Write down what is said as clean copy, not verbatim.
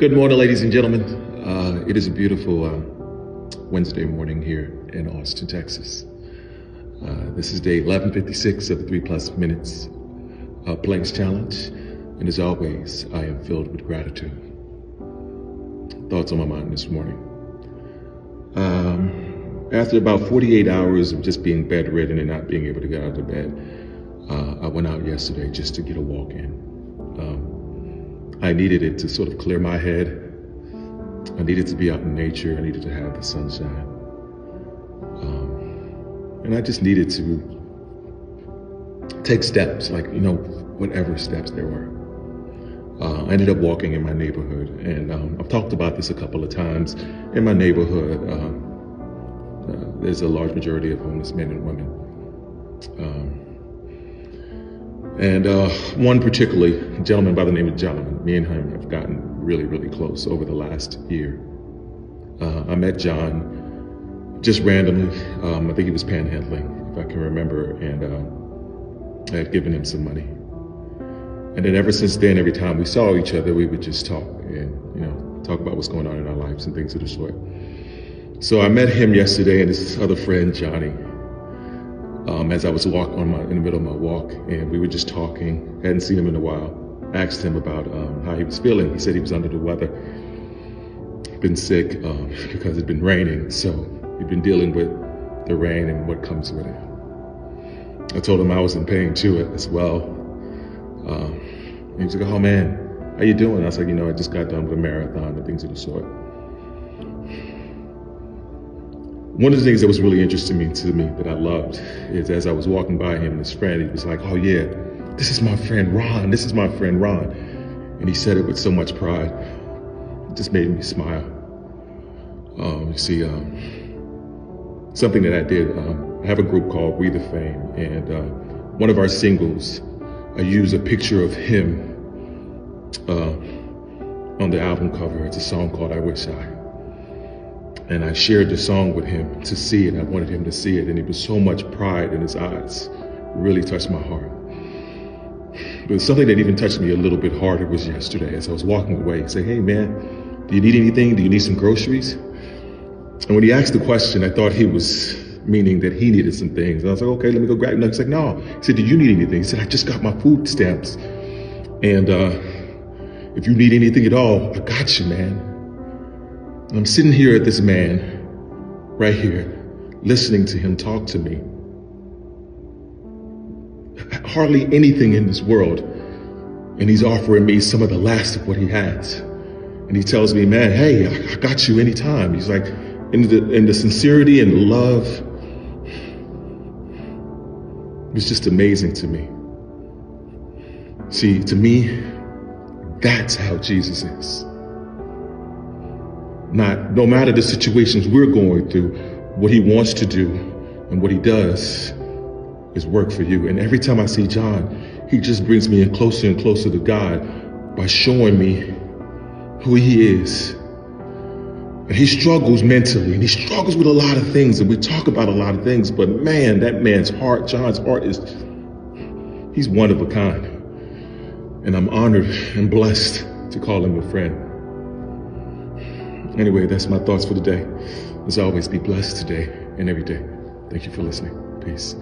Good morning, ladies and gentlemen. It is a beautiful Wednesday morning here in Austin, Texas. This is day 1156 of the 3+ minutes Planks Challenge. And as always, I am filled with gratitude. Thoughts on my mind this morning. After about 48 hours of just being bedridden and not being able to get out of bed, I went out yesterday just to get a walk in. I needed it to sort of clear my head. I needed to be out in nature. I needed to have the sunshine. And I just needed to take steps, whatever steps there were. I ended up walking in my neighborhood, and I've talked about this a couple of times. In my neighborhood, there's a large majority of homeless men and women. And one particularly, a gentleman by the name of John, me and him have gotten really, really close over the last year. I met John just randomly. I think he was panhandling, if I can remember, and I had given him some money. And then ever since then, every time we saw each other, we would just talk and, talk about what's going on in our lives and things of the sort. So I met him yesterday and his other friend, Johnny, as I was in the middle of my walk, and we were just talking. Hadn't seen him in a while. I asked him about how he was feeling. He said he was under the weather, been sick because it'd been raining, so he'd been dealing with the rain and what comes with it. I told him I was in pain too as well. He was like, "Oh man, how you doing?" I was like, I just got done with a marathon and things of the sort. One of the things that was really interesting to me that I loved is as I was walking by him and his friend, he was like, "Oh yeah, this is my friend Ron. This is my friend Ron." And he said it with so much pride. It just made me smile. Something that I did, I have a group called We the Fame, and one of our singles, I use a picture of him on the album cover. It's a song called I Wish I. And I shared the song with him to see it. I wanted him to see it, and it was so much pride in his eyes. It really touched my heart. But something that even touched me a little bit harder was yesterday as I was walking away. He said, "Hey man, do you need anything? Do you need some groceries?" And when he asked the question, I thought he was meaning that he needed some things. And I was like, "Okay, let me go grab it." And he's like, "No." He said, "Do you need anything?" He said, "I just got my food stamps. And if you need anything at all, I got you, man." And I'm sitting here at this man right here, listening to him talk to me. Hardly anything in this world. And he's offering me some of the last of what he has. And he tells me, "Man, hey, I got you anytime." He's like, in the sincerity and the love, it was just amazing to me. See, to me, that's how Jesus is. No matter the situations we're going through, what he wants to do and what he does is work for you. And every time I see John, he just brings me in closer and closer to God by showing me who he is. And he struggles mentally, and he struggles with a lot of things, and we talk about a lot of things, but man, that man's heart, John's heart, he's one of a kind. And I'm honored and blessed to call him a friend. Anyway, that's my thoughts for the day. As always, be blessed today and every day. Thank you for listening. Peace.